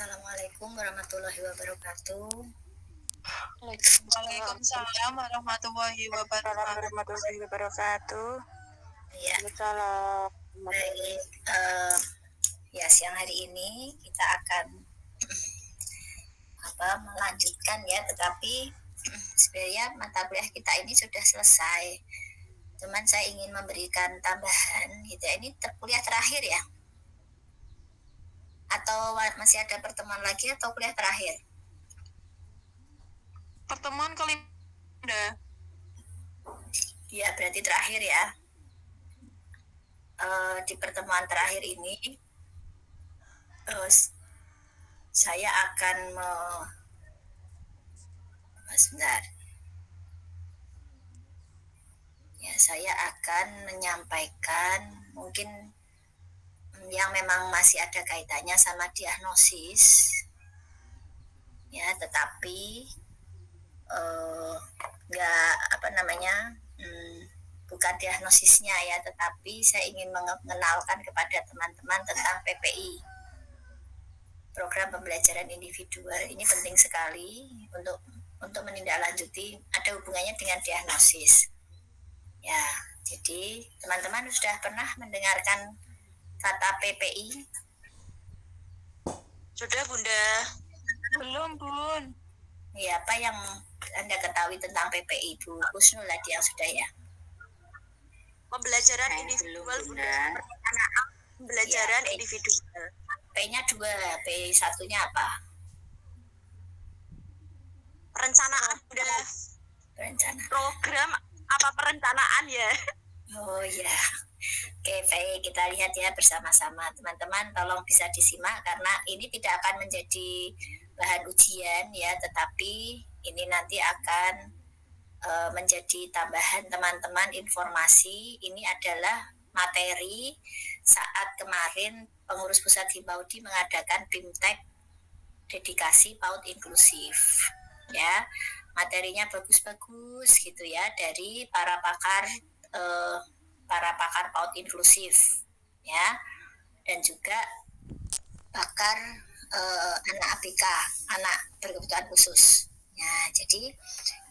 Assalamualaikum warahmatullahi wabarakatuh. Waalaikumsalam warahmatullahi wabarakatuh. Ya, baik. Ya, siang hari ini kita akan melanjutkan ya, tetapi sebenarnya mata kuliah kita ini sudah selesai. Cuman saya ingin memberikan tambahan gitu ya. Ini kuliah terakhir ya? Atau masih ada pertemuan lagi atau kuliah terakhir? Pertemuan kelima. Ya, berarti terakhir ya. Di pertemuan terakhir ini saya akan sebentar. Ya, saya akan menyampaikan mungkin yang memang masih ada kaitannya sama diagnosis ya, tetapi bukan diagnosisnya ya, tetapi saya ingin mengenalkan kepada teman-teman tentang PPI, program pembelajaran individual. Ini penting sekali untuk menindaklanjuti, ada hubungannya dengan diagnosis ya. Jadi teman-teman sudah pernah mendengarkan kata PPI? Sudah, Bunda. Belum, Bun. Ya, apa yang Anda ketahui tentang PPI, Bu Husnul tadi yang sudah ya? Pembelajaran individual, Bunda. Pembelajaran ya, individual. P-nya 2, P1-nya apa? Perencanaan, Bunda. Perencanaan. Program apa perencanaan ya? Oh ya. Oke, baik, kita lihat ya bersama-sama. Teman-teman tolong bisa disimak karena ini tidak akan menjadi bahan ujian ya, tetapi ini nanti akan menjadi tambahan teman-teman informasi. Ini adalah materi saat kemarin pengurus pusat Himaudi mengadakan BIMTEK dedikasi PAUD inklusif ya. Materinya bagus-bagus gitu ya, dari para pakar PAUD inklusif ya, dan juga pakar anak ABK, anak berkebutuhan khusus ya. Jadi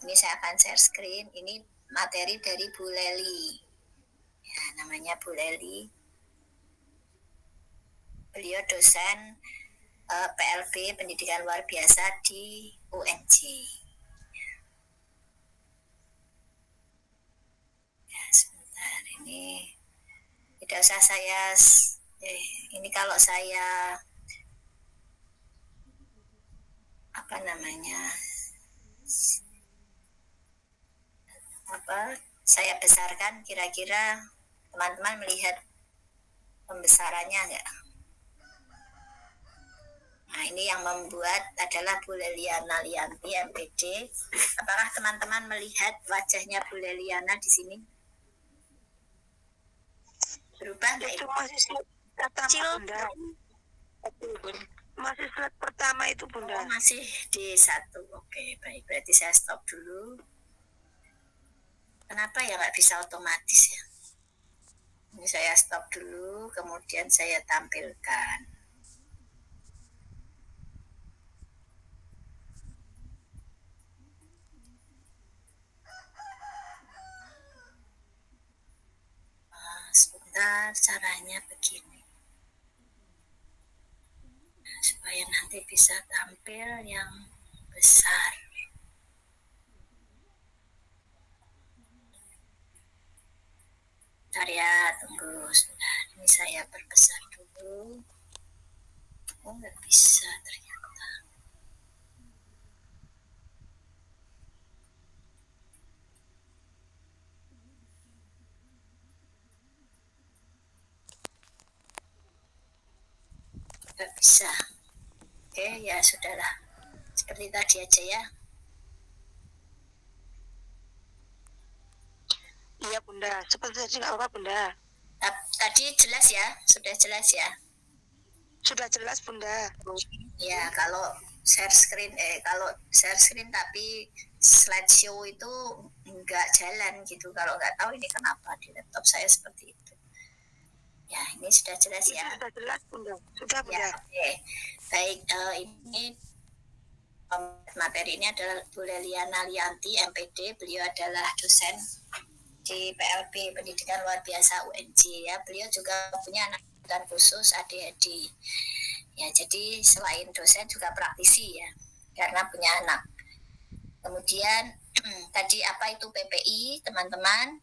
ini saya akan share screen. Ini materi dari Bu Leli ya, namanya Bu Leli. Beliau dosen PLB pendidikan luar biasa di UNJ ya. Sebentar, ini tidak usah saya ini kalau saya saya besarkan, kira-kira teman-teman melihat pembesarannya enggak? Nah, ini yang membuat adalah Bu Leliana Lianti, MPD. Apakah teman-teman melihat wajahnya Bu Leliana di sini? Berubah enggak itu? Masih slide pertama, Bunda. Masih slide pertama itu, Bunda. Oh, masih di 1. Oke, baik. Berarti saya stop dulu. Kenapa ya nggak bisa otomatis ya? Ini saya stop dulu, kemudian saya tampilkan. Sebentar, caranya begini. Nah, supaya nanti bisa tampil yang besar. Bentar ya, tunggu sebentar. Ini saya perbesar dulu. Oh, nggak bisa ternyata. Nggak bisa. Oke, ya sudahlah. Seperti tadi aja ya. Iya, Bunda. Seperti tadi nggak apa-apa, Bunda. Tadi jelas ya? Sudah jelas ya? Sudah jelas, Bunda. Ya, kalau share screen tapi slideshow itu nggak jalan gitu. Kalau nggak tahu ini kenapa di laptop saya seperti itu. Ya, ini sudah jelas ya. Sudah jelas, Bunda. Sudah, Bunda. Ya, oke. Baik, ini materi ini adalah Bu Leliana Lianti, MPD. Beliau adalah dosen di PLB Pendidikan Luar Biasa UNJ ya. Beliau juga punya anak dan khusus ADHD. Ya, jadi selain dosen juga praktisi ya, karena punya anak. Kemudian tadi apa itu PPI, teman-teman?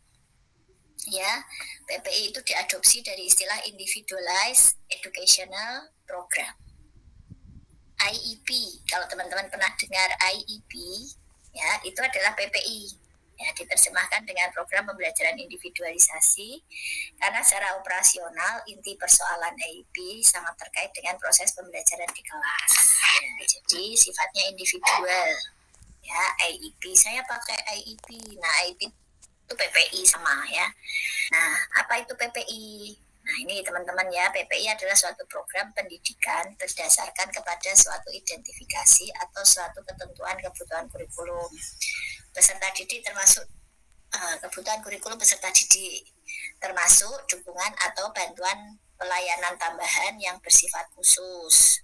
Ya, PPI itu diadopsi dari istilah Individualized Educational Program. IEP, kalau teman-teman pernah dengar IEP, ya itu adalah PPI. Ya, diterjemahkan dengan program pembelajaran individualisasi karena secara operasional inti persoalan IEP sangat terkait dengan proses pembelajaran di kelas. Ya, jadi sifatnya individual. Ya, IEP saya pakai IEP. Nah, IEP itu PPI sama ya. Nah, apa itu PPI? Nah, ini teman-teman ya, PPI adalah suatu program pendidikan berdasarkan kepada suatu identifikasi atau suatu ketentuan kebutuhan kurikulum. Peserta didik termasuk kebutuhan kurikulum peserta didik, termasuk dukungan atau bantuan pelayanan tambahan yang bersifat khusus.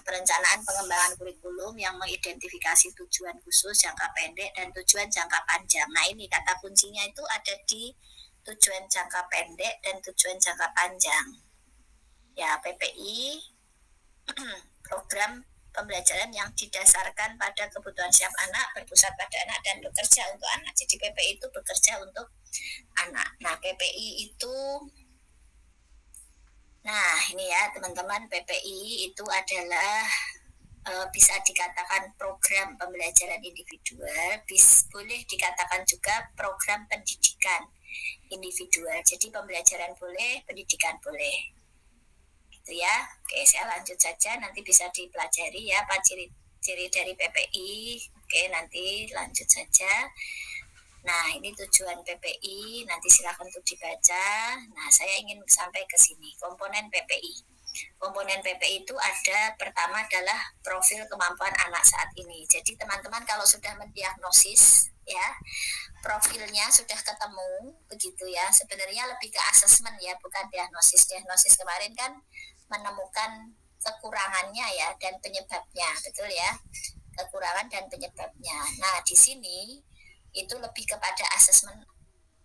Perencanaan pengembangan kurikulum yang mengidentifikasi tujuan khusus jangka pendek dan tujuan jangka panjang. Nah, ini kata kuncinya itu ada di tujuan jangka pendek dan tujuan jangka panjang. Ya, PPI program pembelajaran yang didasarkan pada kebutuhan setiap anak, berpusat pada anak dan bekerja untuk anak. Jadi PPI itu bekerja untuk anak. Nah, PPI itu ini ya teman-teman, PPI itu adalah bisa dikatakan program pembelajaran individual, boleh dikatakan juga program pendidikan individual. Jadi pembelajaran boleh, pendidikan boleh. Gitu ya. Oke, saya lanjut saja, nanti bisa dipelajari ya apa ciri-ciri dari PPI. Oke, nanti lanjut saja. Nah, ini tujuan PPI, nanti silakan untuk dibaca. Nah, saya ingin sampai ke sini, komponen PPI. Komponen PPI itu ada, pertama adalah profil kemampuan anak saat ini. Jadi teman-teman kalau sudah mendiagnosis ya, profilnya sudah ketemu begitu ya, sebenarnya lebih ke asesmen ya, bukan diagnosis. Diagnosis kemarin kan menemukan kekurangannya ya dan penyebabnya, betul ya, kekurangan dan penyebabnya. Nah, di sini itu lebih kepada asesmen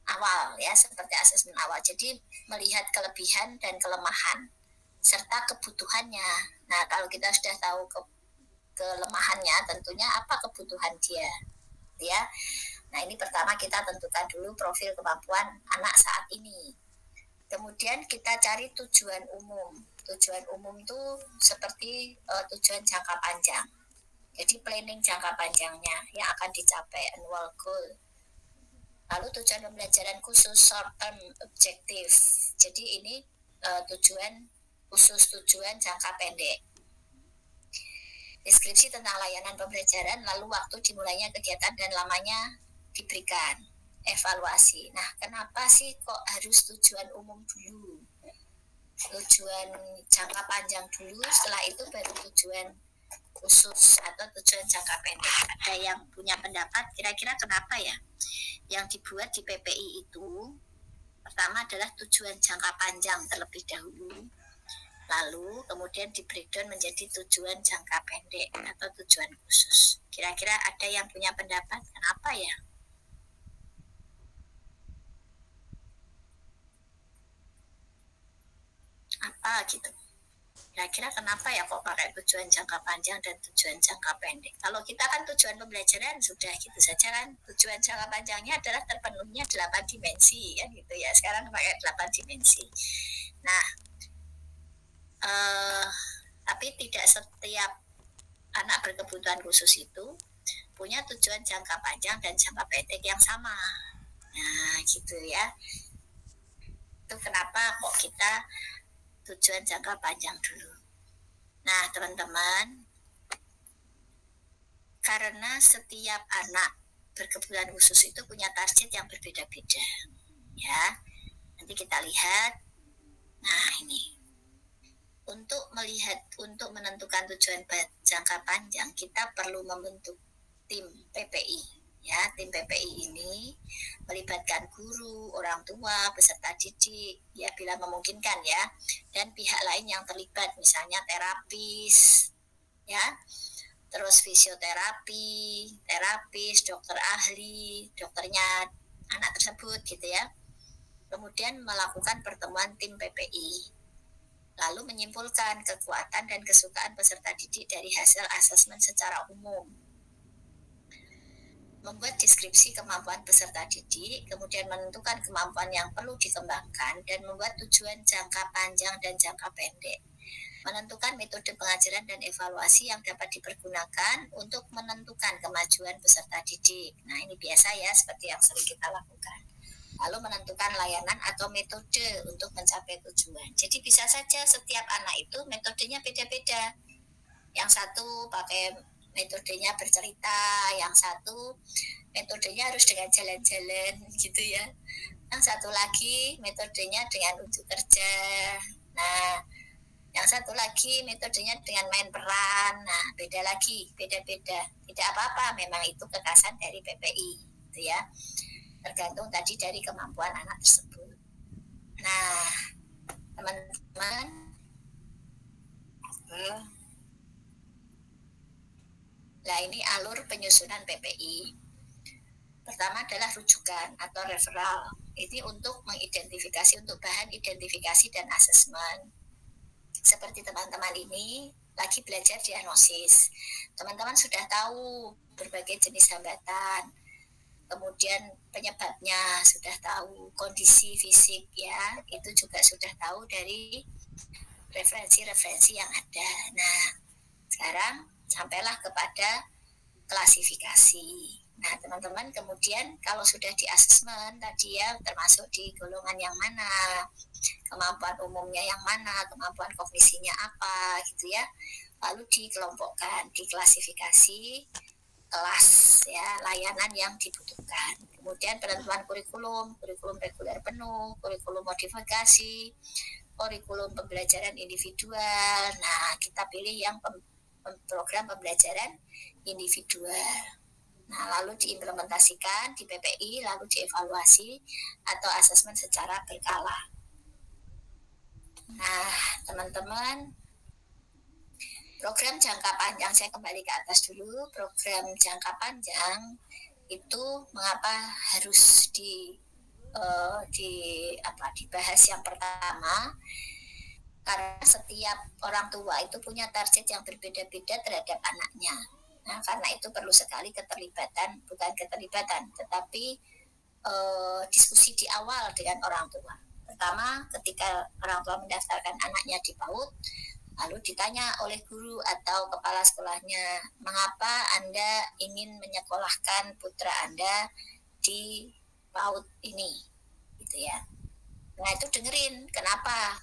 awal ya, seperti asesmen awal. Jadi melihat kelebihan dan kelemahan serta kebutuhannya. Nah, kalau kita sudah tahu kelemahannya, tentunya apa kebutuhan dia ya. Nah, ini pertama kita tentukan dulu profil kemampuan anak saat ini. Kemudian kita cari tujuan umum. Tujuan umum itu seperti tujuan jangka panjang. Jadi planning jangka panjangnya yang akan dicapai, annual goal. Lalu tujuan pembelajaran khusus, short term objective. Jadi ini tujuan khusus, tujuan jangka pendek. Deskripsi tentang layanan pembelajaran, lalu waktu dimulainya kegiatan dan lamanya diberikan. Evaluasi. Nah, kenapa sih kok harus tujuan umum dulu? Tujuan jangka panjang dulu, setelah itu baru tujuan khusus atau tujuan jangka pendek. Ada yang punya pendapat kira-kira kenapa ya yang dibuat di PPI itu pertama adalah tujuan jangka panjang terlebih dahulu, lalu kemudian di breakdown menjadi tujuan jangka pendek atau tujuan khusus. Kira-kira ada yang punya pendapat kenapa ya? Apa gitu? Kira-kira kenapa ya kok pakai tujuan jangka panjang dan tujuan jangka pendek? Kalau kita kan tujuan pembelajaran sudah gitu saja kan. Tujuan jangka panjangnya adalah terpenuhnya 8 dimensi ya gitu ya. Sekarang pakai 8 dimensi. Nah, tapi tidak setiap anak berkebutuhan khusus itu punya tujuan jangka panjang dan jangka pendek yang sama. Nah, gitu ya. Itu kenapa kok kita tujuan jangka panjang dulu. Nah, teman-teman, karena setiap anak berkebutuhan khusus itu punya target yang berbeda-beda. Ya, nanti kita lihat. Nah, ini. Untuk menentukan tujuan jangka panjang, kita perlu membentuk tim PPI. Ya, tim PPI ini melibatkan guru, orang tua, peserta didik, ya bila memungkinkan ya, dan pihak lain yang terlibat, misalnya terapis, ya, terus fisioterapi, terapis, dokter ahli, dokternya anak tersebut gitu ya. Kemudian melakukan pertemuan tim PPI, lalu menyimpulkan kekuatan dan kesukaan peserta didik dari hasil asesmen secara umum, membuat deskripsi kemampuan peserta didik, kemudian menentukan kemampuan yang perlu dikembangkan, dan membuat tujuan jangka panjang dan jangka pendek, menentukan metode pengajaran dan evaluasi yang dapat dipergunakan untuk menentukan kemajuan peserta didik. Nah, ini biasa ya, seperti yang sering kita lakukan. Lalu menentukan layanan atau metode untuk mencapai tujuan. Jadi bisa saja setiap anak itu metodenya beda-beda. Yang satu pakai metodenya bercerita, yang satu metodenya harus dengan jalan-jalan gitu ya. Yang satu lagi metodenya dengan unjuk kerja. Nah, yang satu lagi metodenya dengan main peran. Nah, beda lagi, beda-beda. Tidak apa-apa, memang itu kekhasan dari PPI gitu ya. Tergantung tadi dari kemampuan anak tersebut. Nah, teman-teman, nah ini alur penyusunan PPI. Pertama adalah rujukan atau referral. Ini untuk mengidentifikasi, untuk bahan identifikasi dan asesmen. Seperti teman-teman ini lagi belajar diagnosis. Teman-teman sudah tahu berbagai jenis hambatan, kemudian penyebabnya sudah tahu, kondisi fisik ya, itu juga sudah tahu dari referensi-referensi yang ada. Nah, sekarang sampailah kepada klasifikasi. Nah, teman-teman kemudian kalau sudah di asesmen tadi ya, termasuk di golongan yang mana, kemampuan umumnya yang mana, kemampuan kognisinya apa gitu ya, lalu dikelompokkan, diklasifikasi kelas ya, layanan yang dibutuhkan. Kemudian penentuan kurikulum reguler penuh, kurikulum modifikasi, kurikulum pembelajaran individual. Nah, kita pilih yang program pembelajaran individual. Nah, lalu diimplementasikan di PPI, lalu dievaluasi atau asesmen secara berkala. Nah, teman-teman, program jangka panjang, saya kembali ke atas dulu. Program jangka panjang itu mengapa harus dibahas yang pertama? Karena setiap orang tua itu punya target yang berbeda-beda terhadap anaknya. Nah, karena itu perlu sekali tetapi diskusi di awal dengan orang tua. Pertama, ketika orang tua mendaftarkan anaknya di PAUD, lalu ditanya oleh guru atau kepala sekolahnya, mengapa Anda ingin menyekolahkan putra Anda di PAUD ini, gitu ya. Nah, itu dengerin, kenapa?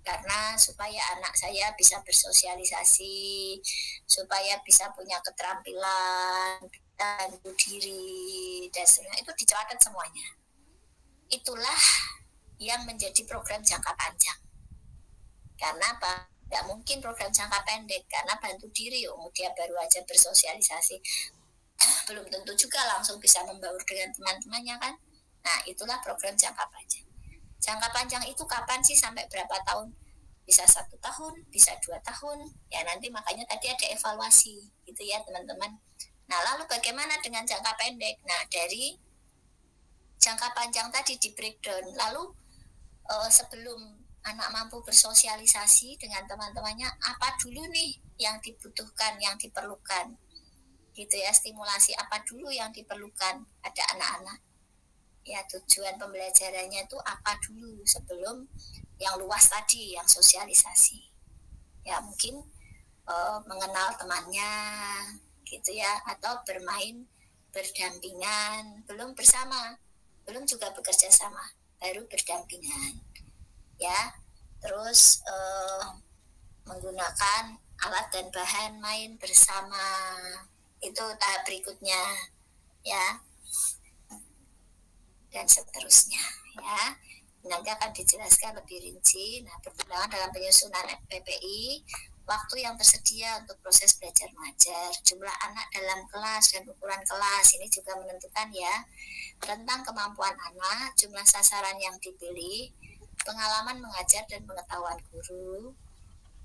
Karena supaya anak saya bisa bersosialisasi, supaya bisa punya keterampilan, bisa bantu diri, dan sebagainya, itu dicatat semuanya. Itulah yang menjadi program jangka panjang. Karena apa? Tidak mungkin program jangka pendek, karena bantu diri, dia baru aja bersosialisasi, belum tentu juga langsung bisa membaur dengan teman-temannya kan. Nah, itulah program jangka panjang. Jangka panjang itu kapan sih, sampai berapa tahun? Bisa 1 tahun, bisa 2 tahun. Ya nanti makanya tadi ada evaluasi gitu ya teman-teman. Nah, lalu bagaimana dengan jangka pendek? Nah, dari jangka panjang tadi di breakdown. Lalu sebelum anak mampu bersosialisasi dengan teman-temannya, apa dulu nih yang dibutuhkan, yang diperlukan? Gitu ya, stimulasi apa dulu yang diperlukan pada anak-anak? Ya, tujuan pembelajarannya itu apa dulu sebelum yang luas tadi, yang sosialisasi. Ya, mungkin mengenal temannya gitu ya, atau bermain berdampingan, belum bersama, belum juga bekerja sama, baru berdampingan. Ya, terus menggunakan alat dan bahan main bersama, itu tahap berikutnya ya, dan seterusnya ya. Nanti akan dijelaskan lebih rinci. Nah, pertimbangan dalam penyusunan PPI, waktu yang tersedia untuk proses belajar mengajar, jumlah anak dalam kelas dan ukuran kelas ini juga menentukan ya, rentang kemampuan anak, jumlah sasaran yang dipilih, pengalaman mengajar dan pengetahuan guru,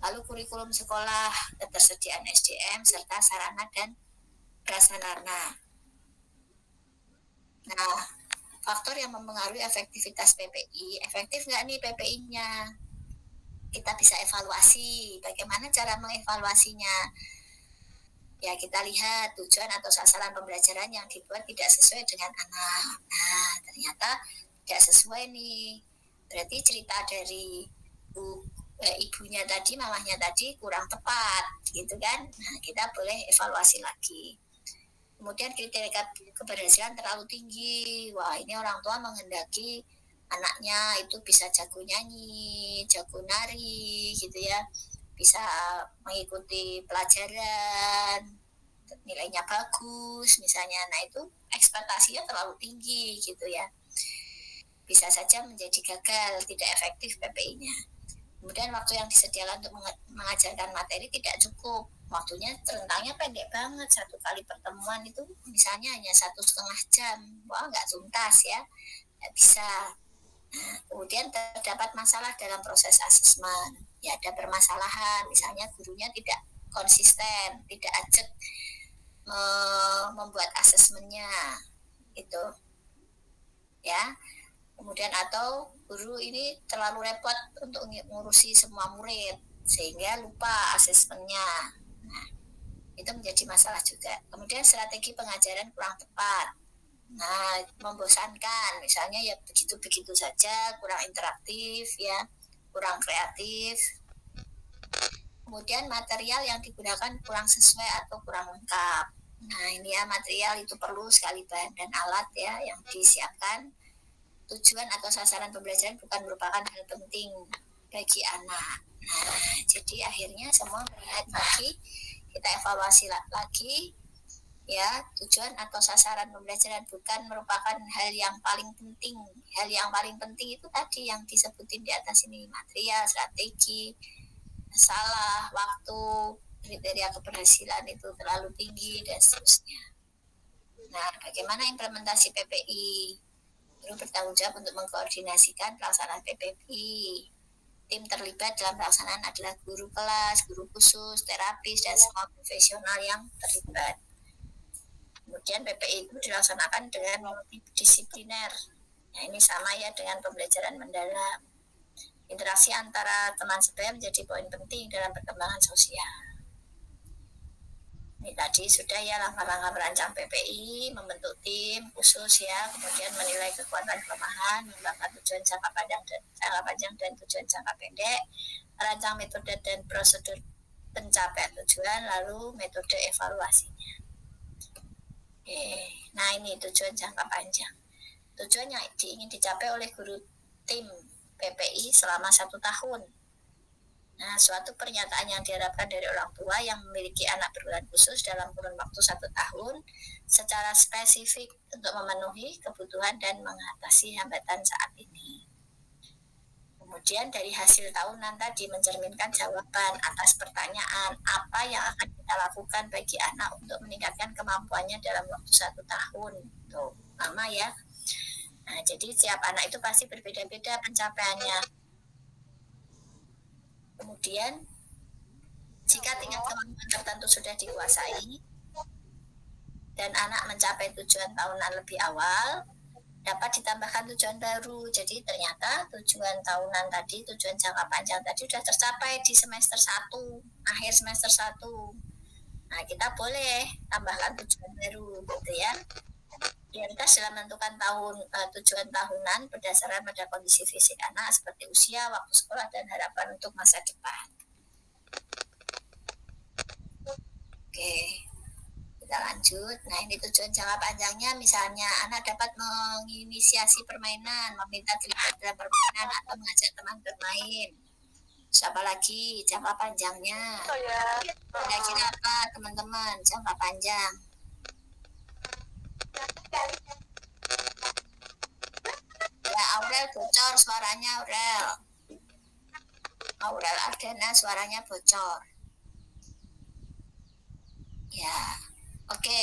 lalu kurikulum sekolah, ketersediaan SDM serta sarana dan prasarana. Nah, faktor yang mempengaruhi efektivitas PPI, efektif nggak nih PPI-nya? Kita bisa evaluasi. Bagaimana cara mengevaluasinya? Ya, kita lihat tujuan atau sasaran pembelajaran yang dibuat tidak sesuai dengan anak. Nah, ternyata tidak sesuai nih. Berarti cerita dari ibunya tadi, mamahnya tadi kurang tepat, gitu kan? Nah, kita boleh evaluasi lagi. Kemudian kriteria keberhasilan terlalu tinggi. Wah, ini orang tua menghendaki anaknya itu bisa jago nyanyi, jago nari gitu ya, bisa mengikuti pelajaran, nilainya bagus misalnya. Nah, itu ekspektasinya terlalu tinggi gitu ya, bisa saja menjadi gagal, tidak efektif PPI-nya. Kemudian waktu yang disediakan untuk mengajarkan materi tidak cukup, waktunya rentangnya pendek banget, 1 kali pertemuan itu misalnya hanya 1,5 jam. Wah, nggak tuntas ya, nggak bisa. Nah, kemudian terdapat masalah dalam proses asesmen. Ya, ada permasalahan, misalnya gurunya tidak konsisten, tidak ajak membuat asesmennya, itu ya. Kemudian atau guru ini terlalu repot untuk ngurusi semua murid sehingga lupa asesmennya. Nah, itu menjadi masalah juga. Kemudian strategi pengajaran kurang tepat. Nah, membosankan, misalnya ya begitu-begitu saja, kurang interaktif ya, kurang kreatif. Kemudian material yang digunakan kurang sesuai atau kurang lengkap. Nah, ini ya, material itu perlu sekali bahan dan alat ya yang disiapkan. Tujuan atau sasaran pembelajaran bukan merupakan hal penting bagi anak. Nah, jadi akhirnya semua melihat lagi, kita evaluasi lagi ya, tujuan atau sasaran pembelajaran bukan merupakan hal yang paling penting. Hal yang paling penting itu tadi yang disebutin di atas ini, material, strategi, salah, waktu, kriteria keberhasilan itu terlalu tinggi dan seterusnya. Nah, bagaimana implementasi PPI? Guru bertanggung jawab untuk mengkoordinasikan pelaksanaan PPI. Tim terlibat dalam pelaksanaan adalah guru kelas, guru khusus, terapis, dan semua profesional yang terlibat. Kemudian PPI itu dilaksanakan dengan multidisipliner. Nah, ini sama ya dengan pembelajaran mendalam. Interaksi antara teman sebaya menjadi poin penting dalam perkembangan sosial. Ini tadi sudah ya langkah-langkah merancang PPI, membentuk tim khusus ya, kemudian menilai kekuatan kelemahan, mengembangkan tujuan jangka panjang dan tujuan jangka pendek, merancang metode dan prosedur pencapaian tujuan, lalu metode evaluasinya. Nah, ini tujuan jangka panjang. Tujuan yang ingin dicapai oleh guru tim PPI selama 1 tahun. Nah, suatu pernyataan yang diharapkan dari orang tua yang memiliki anak berkebutuhan khusus dalam kurun waktu 1 tahun secara spesifik untuk memenuhi kebutuhan dan mengatasi hambatan saat ini. Kemudian dari hasil tahunan tadi mencerminkan jawaban atas pertanyaan apa yang akan kita lakukan bagi anak untuk meningkatkan kemampuannya dalam waktu 1 tahun. Tuh, lama ya. Nah, jadi setiap anak itu pasti berbeda-beda pencapaiannya. Kemudian jika tingkat kemampuan tertentu sudah dikuasai dan anak mencapai tujuan tahunan lebih awal, dapat ditambahkan tujuan baru. Jadi ternyata tujuan tahunan tadi, tujuan jangka panjang tadi sudah tercapai di semester 1, akhir semester 1. Nah, kita boleh tambahkan tujuan baru gitu ya. Prioritas dalam menentukan tujuan tahunan berdasarkan pada kondisi fisik anak seperti usia, waktu sekolah, dan harapan untuk masa depan. Oke. Kita lanjut. Nah, ini tujuan jangka panjangnya, misalnya anak dapat menginisiasi permainan, meminta terlibat dalam permainan, atau mengajak teman bermain. Siapa lagi jangka panjangnya? Kira-kira apa teman-teman jangka panjang? Ya, Aurel bocor suaranya, Aurel Ardena suaranya bocor. Ya, oke.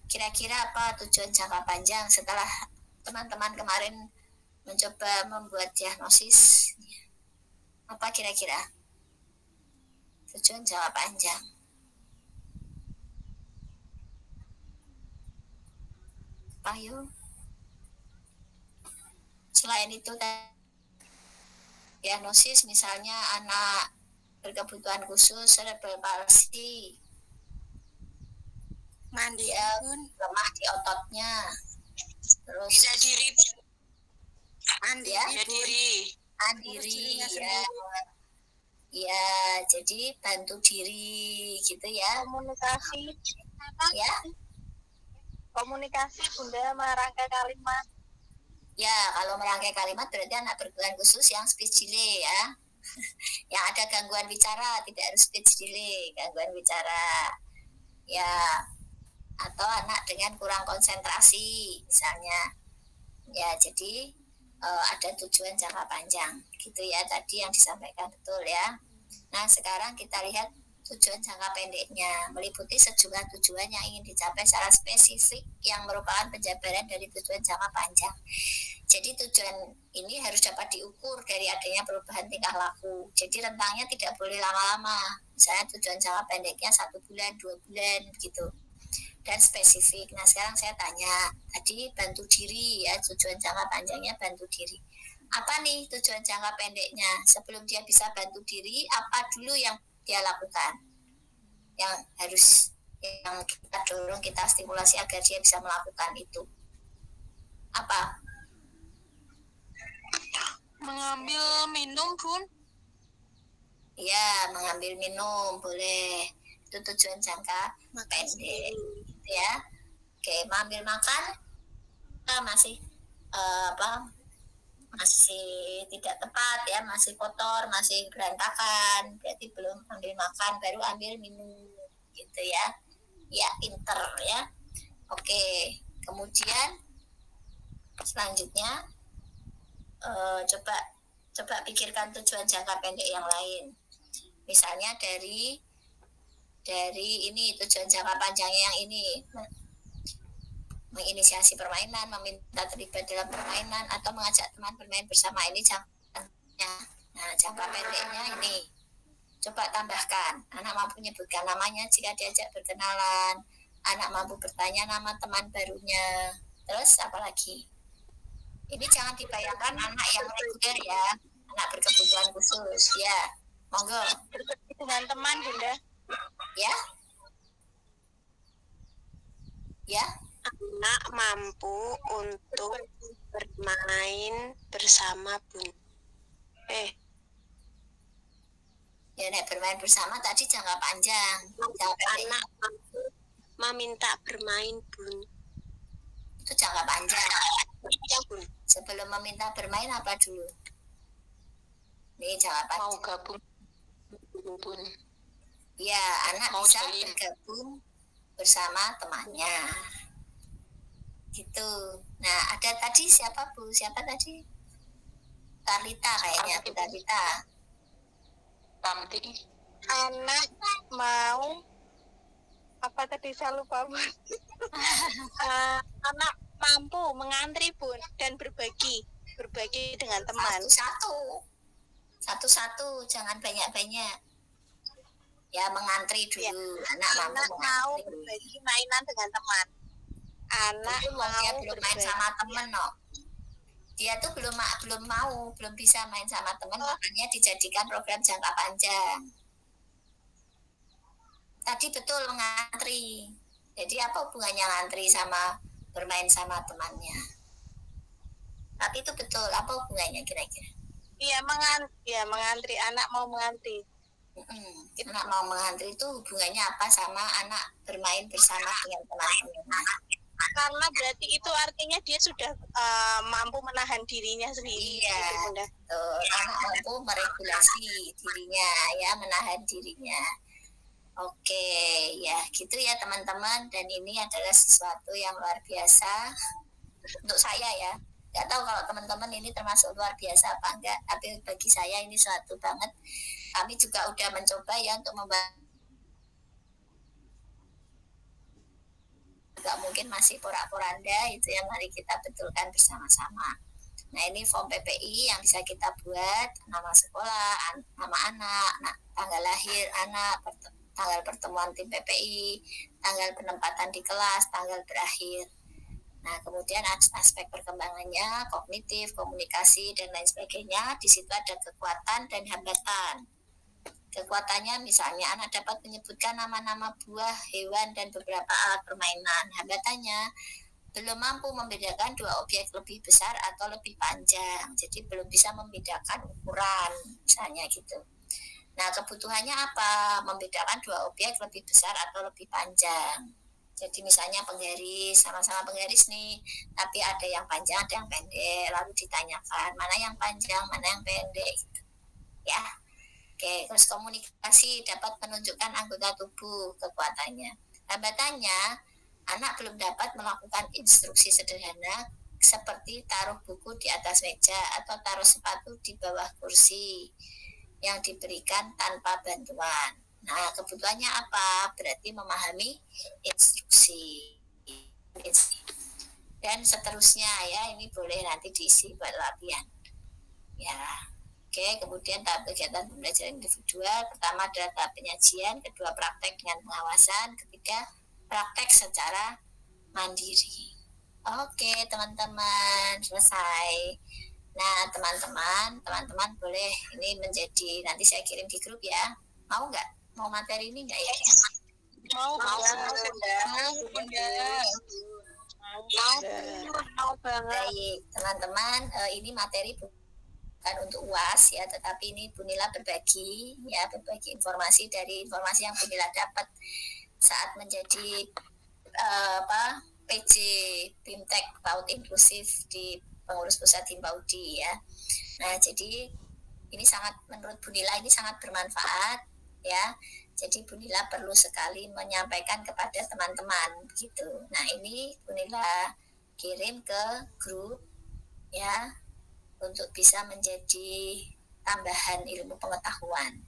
Kira-kira apa tujuan jangka panjang setelah teman-teman kemarin mencoba membuat diagnosis? Apa kira-kira tujuan jangka panjang? Ayo. Selain itu, diagnosis misalnya anak berkebutuhan khusus cerebral palsy, Mandiri, lemah di ototnya, terus bisa diri, mandiri, ya, mandiri, ya, ya, jadi bantu diri gitu ya. Komunikasi, ya, komunikasi Bunda merangkai kalimat. Ya, kalau merangkai kalimat berarti anak berkebutuhan khusus yang speech delay ya. Yang ada gangguan bicara, tidak harus speech delay, gangguan bicara. Ya, atau anak dengan kurang konsentrasi misalnya. Ya, jadi ada tujuan jangka panjang gitu ya, tadi yang disampaikan betul ya. Nah, sekarang kita lihat tujuan jangka pendeknya, meliputi sejumlah tujuan yang ingin dicapai secara spesifik yang merupakan penjabaran dari tujuan jangka panjang. Jadi tujuan ini harus dapat diukur dari adanya perubahan tingkah laku. Jadi rentangnya tidak boleh lama-lama. Misalnya tujuan jangka pendeknya 1 bulan, 2 bulan gitu. Dan spesifik. Nah, sekarang saya tanya, tadi bantu diri ya, tujuan jangka panjangnya bantu diri. Apa nih tujuan jangka pendeknya? Sebelum dia bisa bantu diri, apa dulu yang dia lakukan? Yang harus, yang kita dorong, kita stimulasi agar dia bisa melakukan itu. Apa? Mengambil minum, Bun. Iya, mengambil minum boleh. Itu tujuan jangka pendek gitu ya. Oke, mengambil makan masih masih tidak tepat ya, masih kotor, masih berantakan, berarti belum ambil makan, baru ambil minum gitu ya. Ya, pinter ya. Oke, kemudian selanjutnya coba pikirkan tujuan jangka pendek yang lain. Misalnya dari ini tujuan jangka panjangnya yang ini, menginisiasi permainan, meminta terlibat dalam permainan, atau mengajak teman bermain bersama, ini jangkanya. Nah, jangka pendeknya ini coba tambahkan, anak mampu menyebutkan namanya jika diajak berkenalan, anak mampu bertanya nama teman barunya, terus apa lagi? Ini jangan dibayangkan anak yang reguler ya, anak berkebutuhan khusus ya. Monggo. Dengan teman, Bunda. Ya. Ya. Anak mampu untuk bermain bersama Bun. Ya, nek bermain bersama tadi jangka panjang. Anak mampu meminta bermain Bun. Itu jangka panjang. Ya, Bun. Sebelum meminta bermain apa dulu? Ini jangka panjang. Mau gabung Bun. Ya, anak mau bisa bergabung bersama temannya. Gitu. Nah, ada tadi siapa Bu? Siapa tadi? Talita kayaknya, Bu Talita. Tamti. Anak mau apa tadi, saya lupa Bun. Anak mampu mengantri Bun dan berbagi dengan teman. Satu-satu, jangan banyak-banyak. Ya, mengantri dulu. Ya. Anak mau berbagi mainan dengan teman. Anak dia belum main sama temen, no. Dia tuh belum bisa main sama teman, makanya dijadikan program jangka panjang. Tadi betul mengantri. Jadi apa hubungannya ngantri sama bermain sama temannya? Tapi itu betul, apa hubungannya kira-kira? Iya, mengantri, anak mau mengantri. Anak mau mengantri itu hubungannya apa sama anak bermain bersama dengan teman-temannya? Karena berarti itu artinya dia sudah mampu menahan dirinya sendiri. Iya, gitu, anak mampu meregulasi dirinya ya, menahan dirinya. Oke, ya gitu ya teman-teman, dan ini adalah sesuatu yang luar biasa untuk saya ya. Nggak tahu kalau teman-teman ini termasuk luar biasa apa enggak, tapi bagi saya ini suatu banget. Kami juga udah mencoba ya untuk membantu juga mungkin masih porak-poranda, itu yang mari kita betulkan bersama-sama. Nah, ini form PPI yang bisa kita buat, nama sekolah, nama anak, tanggal lahir anak, tanggal pertemuan tim PPI, tanggal penempatan di kelas, tanggal berakhir. Nah, kemudian aspek perkembangannya, kognitif, komunikasi, dan lain sebagainya. Di situ ada kekuatan dan hambatan. Kekuatannya misalnya anak dapat menyebutkan nama-nama buah, hewan, dan beberapa alat permainan. Hambatannya belum mampu membedakan dua objek lebih besar atau lebih panjang. Jadi belum bisa membedakan ukuran, misalnya gitu. Nah, kebutuhannya apa? Membedakan dua objek lebih besar atau lebih panjang. Jadi misalnya penggaris, sama-sama penggaris nih, tapi ada yang panjang, ada yang pendek. Lalu ditanyakan, mana yang panjang, mana yang pendek. Gitu. Ya. Oke, terus komunikasi dapat menunjukkan anggota tubuh, kekuatannya. Hambatannya, anak belum dapat melakukan instruksi sederhana seperti taruh buku di atas meja atau taruh sepatu di bawah kursi yang diberikan tanpa bantuan. Nah, kebutuhannya apa? Berarti memahami instruksi. Dan seterusnya ya, ini boleh nanti diisi buat latihan. Ya. Oke, kemudian tahap kegiatan pembelajaran individual. Pertama adalah tahap penyajian, kedua praktek dengan pengawasan, ketiga praktek secara mandiri. Oke, teman-teman, selesai. Nah, teman-teman boleh ini menjadi, nanti saya kirim di grup ya. Mau nggak? Mau materi ini nggak ya? Mau banget. Baik, teman-teman, ini materi bukan untuk UAS ya, tetapi ini Bu Nila berbagi informasi dari informasi yang Bu Nila dapat saat menjadi PJ BIMTEK PAUD Inklusif di pengurus pusat Himpaudi ya. Nah, jadi ini menurut Bu Nila ini sangat bermanfaat ya. Jadi Bu Nila perlu sekali menyampaikan kepada teman-teman begitu. Nah, ini Bu Nila kirim ke grup ya, untuk bisa menjadi tambahan ilmu pengetahuan.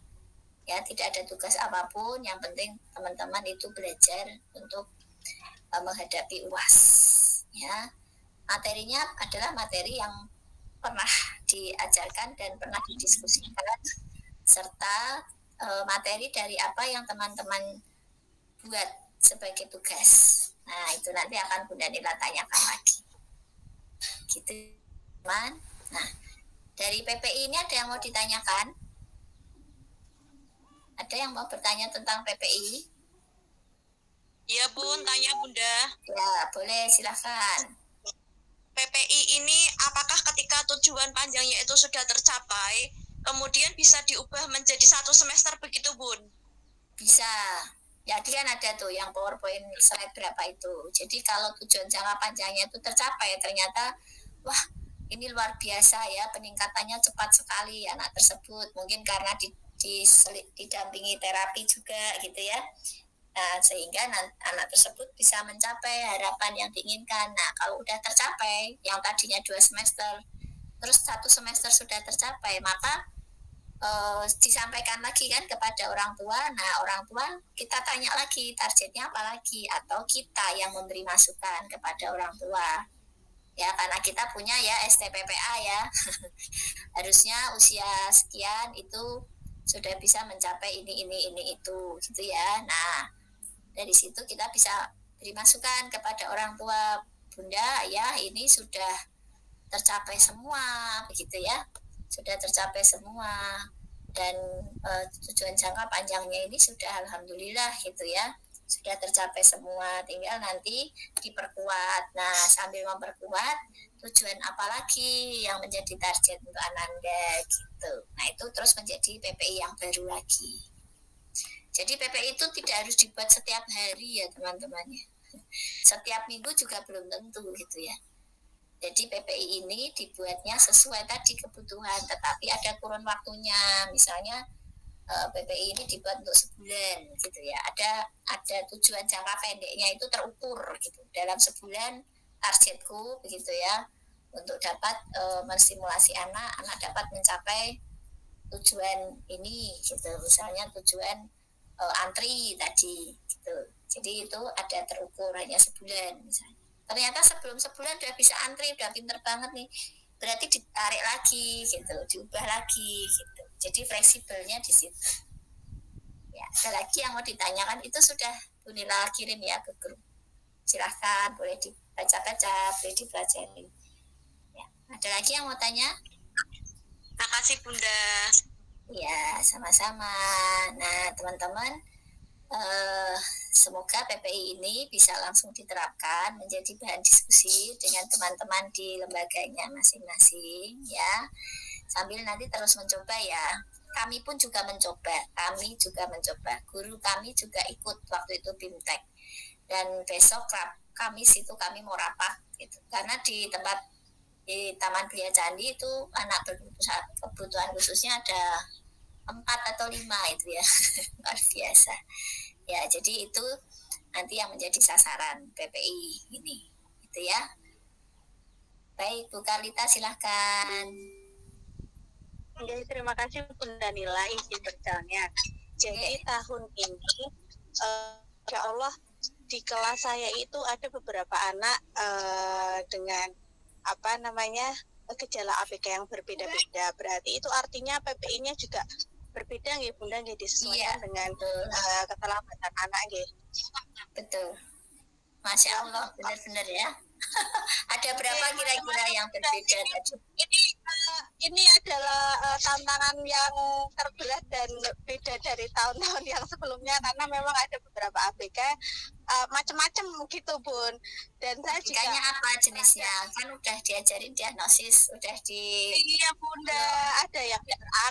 Ya, tidak ada tugas apapun, yang penting teman-teman itu belajar untuk menghadapi UAS. Ya, materinya adalah materi yang pernah diajarkan dan pernah didiskusikan, serta materi dari apa yang teman-teman buat sebagai tugas. Nah, itu nanti akan Bunda Nila tanyakan lagi. Gitu, teman. Nah, dari PPI ini ada yang mau ditanyakan? Ada yang mau bertanya tentang PPI? Iya, Bun, tanya Bunda. Ya, boleh, silahkan. PPI ini apakah ketika tujuan panjangnya itu sudah tercapai, kemudian bisa diubah menjadi 1 semester begitu, Bun? Bisa. Jadi kan ada tuh yang PowerPoint slide berapa itu. Jadi kalau tujuan jangka panjangnya itu tercapai, ternyata wah, ini luar biasa ya, peningkatannya cepat sekali anak tersebut. Mungkin karena didampingi terapi juga gitu ya. Nah, sehingga anak tersebut bisa mencapai harapan yang diinginkan. Nah, kalau udah tercapai, yang tadinya 2 semester, terus 1 semester sudah tercapai, maka disampaikan lagi kan kepada orang tua. Nah, orang tua kita tanya lagi targetnya apa lagi, atau kita yang memberi masukan kepada orang tua. Ya, karena kita punya ya STPPA ya. Harusnya usia sekian itu sudah bisa mencapai ini itu gitu ya. Nah, dari situ kita bisa beri masukan kepada orang tua, Bunda ya, ini sudah tercapai semua begitu ya. Sudah tercapai semua, dan tujuan jangka panjangnya ini sudah alhamdulillah gitu ya, sudah tercapai semua, tinggal nanti diperkuat. Nah, sambil memperkuat, tujuan apa lagi yang menjadi target untuk Ananda gitu. Nah, itu terus menjadi PPI yang baru lagi. Jadi PPI itu tidak harus dibuat setiap hari ya teman-teman ya. Setiap minggu juga belum tentu gitu ya. Jadi PPI ini dibuatnya sesuai tadi kebutuhan, tetapi ada kurun waktunya. Misalnya PPI ini dibuat untuk sebulan gitu ya. Ada tujuan jangka pendeknya itu terukur gitu. Dalam sebulan targetku begitu ya, untuk dapat menstimulasi anak dapat mencapai tujuan ini gitu. Misalnya tujuan antri tadi gitu. Jadi itu ada terukur hanya sebulan misalnya. Ternyata sebelum sebulan udah bisa antri, udah pinter banget nih. Berarti ditarik lagi gitu, diubah lagi gitu. Jadi fleksibelnya di situ. Ya, ada lagi yang mau ditanyakan itu sudah Bu Nila kirim ya ke grup. Silahkan, boleh dibaca-baca, boleh dipelajari. Ya, ada lagi yang mau tanya? Makasih Bunda. Ya, sama-sama. Nah, teman-teman, semoga PPI ini bisa langsung diterapkan menjadi bahan diskusi dengan teman-teman di lembaganya masing-masing ya. Sambil nanti terus mencoba ya. Kami pun juga mencoba, guru kami juga ikut waktu itu BIMTEK. Dan besok Kamis itu kami mau rapat gitu. Karena di tempat di Taman Belia Candi itu anak berkebutuhan khususnya ada 4 atau 5 itu ya. Luar biasa. Ya, jadi itu nanti yang menjadi sasaran PPI ini. Itu ya. Baik, Bu Karlita silahkan. Jadi terima kasih Bunda Nila izin bertanya. Jadi tahun ini insya Allah di kelas saya itu ada beberapa anak dengan gejala ABK yang berbeda-beda. Berarti itu artinya PPI-nya juga berbeda nggih Bunda, nggih disesuaikan dengan keterlambatan anak nggih. Betul. Masya Allah, benar-benar ya. Ada berapa kira-kira yang berbeda tadi? Ini adalah tantangan yang terberat dan beda dari tahun-tahun yang sebelumnya karena memang ada beberapa ABK macam-macam gitu Bun. Dan saya juga apa jenisnya? Kan udah diajarin diagnosis, udah di. Iya Bunda, ada yang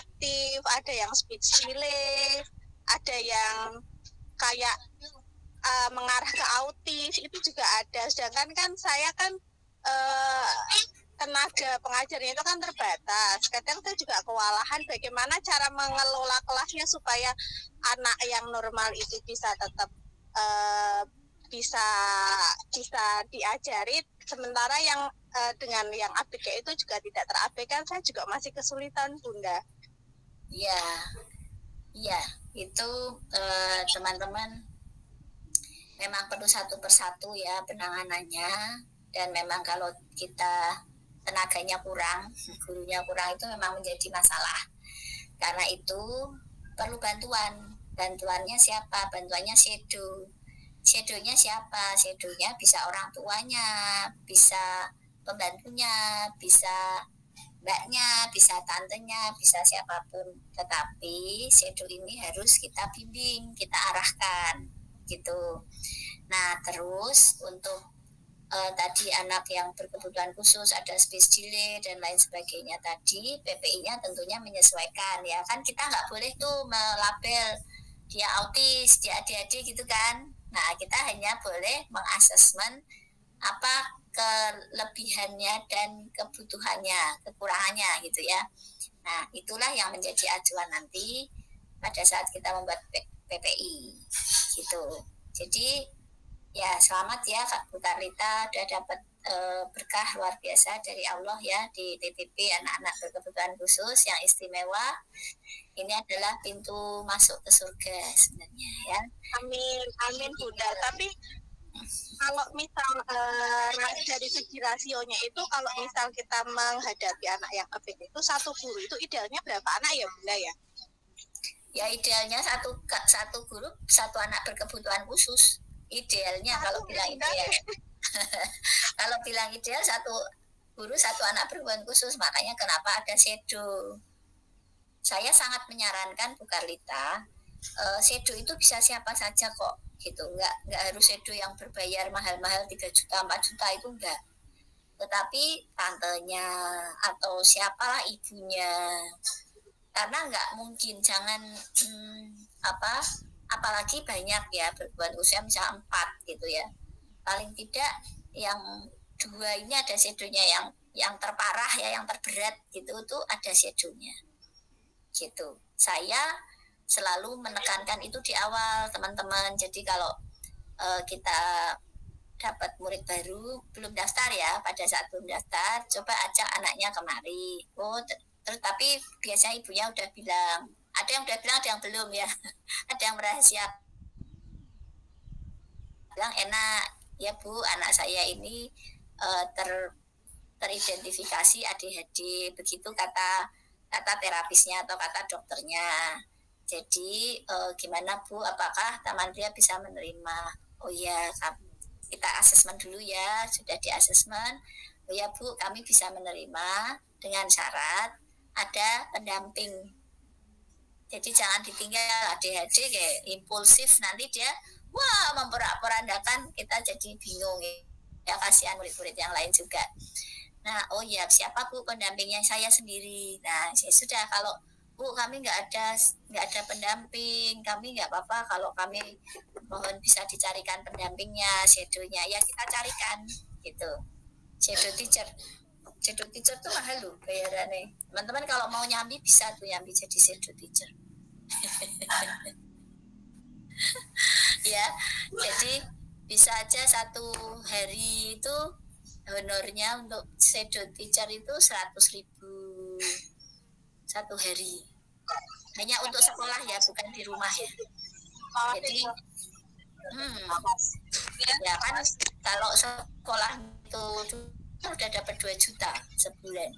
aktif, ada yang speech delay, ada yang kayak mengarah ke autis, itu juga ada. Sedangkan kan saya kan tenaga pengajarnya itu kan terbatas. Kadang saya juga kewalahan bagaimana cara mengelola kelasnya supaya anak yang normal itu bisa tetap bisa diajari, sementara yang dengan yang ABK itu juga tidak terabaikan. Saya juga masih kesulitan Bunda. Iya, itu teman-teman memang perlu satu persatu ya penanganannya, dan memang kalau kita tenaganya kurang, gurunya kurang, itu memang menjadi masalah. Karena itu perlu bantuan. Bantuannya siapa? Bantuannya shadow. Shadownya siapa? Shadownya bisa orang tuanya, bisa pembantunya, bisa mbaknya, bisa tantenya, bisa siapapun. Tetapi shadow ini harus kita bimbing, kita arahkan gitu. Nah, terus untuk tadi anak yang berkebutuhan khusus, ada speech delay dan lain sebagainya tadi, PPI-nya tentunya menyesuaikan ya. Kan kita nggak boleh tuh melabel dia autis, dia ADHD gitu kan. Nah, kita hanya boleh mengasesmen apa kelebihannya dan kebutuhannya, kekurangannya gitu ya. Nah, itulah yang menjadi acuan nanti pada saat kita membuat PPI gitu. Jadi ya selamat ya Kak Bu Karlita, udah dapat berkah luar biasa dari Allah ya di TPP anak-anak berkebutuhan khusus yang istimewa. Ini adalah pintu masuk ke surga sebenarnya ya. Amin, amin Bunda. Tapi kalau misal dari segi rasionya itu, kalau misal kita menghadapi anak yang ABK itu, satu guru itu idealnya berapa anak ya Bunda ya? Ya idealnya satu guru satu anak berkebutuhan khusus. Idealnya kalau bilang ideal. Kalau bilang ideal satu guru satu anak berkebutuhan khusus, makanya kenapa ada shadow. Saya sangat menyarankan Bu Karlita, shadow itu bisa siapa saja kok gitu, nggak harus shadow yang berbayar mahal-mahal 3 juta 4 juta, itu enggak. Tetapi tantenya atau siapalah ibunya, karena nggak mungkin, jangan apalagi banyak ya berkebutuhan usia misalnya 4 gitu ya, paling tidak yang 2 ini ada shadownya, yang terparah ya, yang terberat gitu tuh ada shadownya gitu. Saya selalu menekankan itu di awal teman-teman. Jadi kalau kita dapat murid baru belum daftar ya, pada saat belum daftar coba ajak anaknya kemari. Terus tapi biasanya ibunya udah bilang, ada yang udah bilang, ada yang belum ya. Ada yang rahasia. bilang enak ya Bu, anak saya ini teridentifikasi ADHD, begitu kata terapisnya atau kata dokternya. Jadi gimana Bu, apakah Taman Ria bisa menerima? Oh ya, kita asesmen dulu ya, sudah di asesmen. Oh ya Bu, kami bisa menerima dengan syarat ada pendamping. Jadi jangan ditinggal, ADHD kayak impulsif, nanti dia wah memporak-porandakan, kita jadi bingung ya, kasihan murid-murid yang lain juga. Nah, oh ya, siapa Bu pendampingnya? Saya sendiri. Nah, ya sudah, kalau Bu kami nggak ada pendamping, kami nggak apa-apa kalau kami mohon bisa dicarikan pendampingnya, shadownya ya kita carikan gitu. Shadow teacher tuh mahal loh bayarannya. Teman-teman kalau mau nyambi bisa tuh nyambi jadi shadow teacher. Ya, jadi bisa aja satu hari itu honornya untuk shadow teacher itu 100.000 satu hari. Hanya untuk sekolah ya, bukan di rumah ya. Jadi ya kan kalau sekolah itu udah dapat 2 juta sebulan.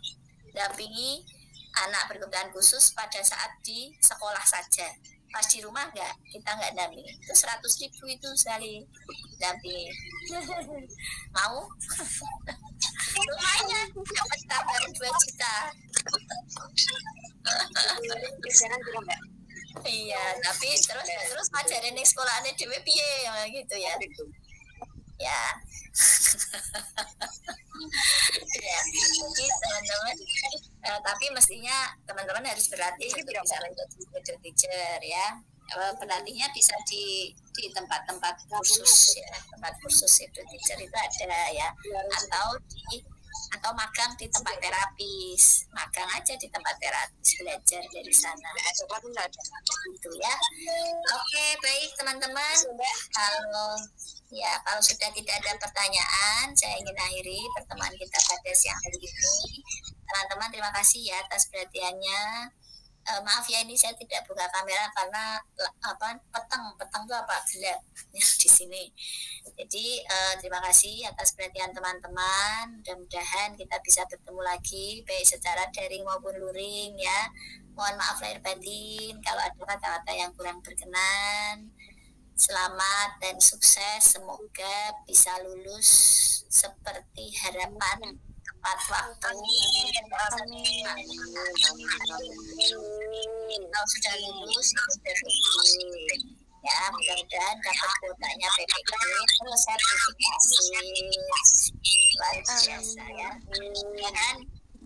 Dampingi anak berkebutuhan khusus pada saat di sekolah saja. Pas di rumah kita nggak dampingi. Itu 100.000 itu sekali dampingi. Mau? Lumayan dapat tambahan 2 juta. Iya, tapi terus ngajarin di sekolahnya dhewe piye gitu ya. Ya. Ya, jadi teman-teman tapi mestinya teman-teman harus berlatih untuk bisa menjadi shadow teacher ya. Pelatihnya bisa di tempat-tempat kursus ya, tempat kursus shadow teacher itu ada ya, atau magang di tempat terapis, magang aja di tempat terapis, belajar dari sana. Gitu ya. Oke, baik teman-teman. Kalau sudah tidak ada pertanyaan, saya ingin akhiri pertemuan kita pada siang hari ini. Teman-teman, terima kasih ya atas perhatiannya. Maaf ya, ini saya tidak buka kamera karena petang itu apa gelap di sini. Jadi terima kasih atas perhatian teman-teman. Mudah-mudahan kita bisa bertemu lagi baik secara daring maupun luring ya. Mohon maaf lahir batin kalau ada kata-kata yang kurang berkenan. Selamat dan sukses, semoga bisa lulus seperti harapan tepat waktu. Kalau sudah lulus ya, mudah-mudahan dapat kuotanya PPP terus sertifikasi luar biasa ya. Dan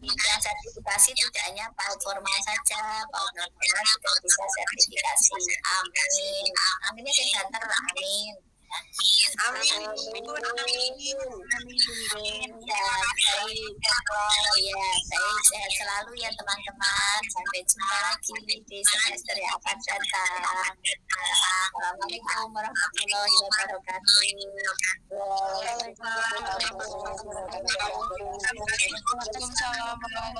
yang sertifikasi tidak hanya PAUD formal saja, PAUD non formal juga bisa sertifikasi. Amin. Aminnya saya banter, amin. Amin. Ya, baik. Ya, baik. Sehat selalu ya teman-teman. Sampai jumpa lagi di semester yang akan datang. Assalamualaikum warahmatullahi wabarakatuh. Waalaikumsalam warahmatullahi wabarakatuh.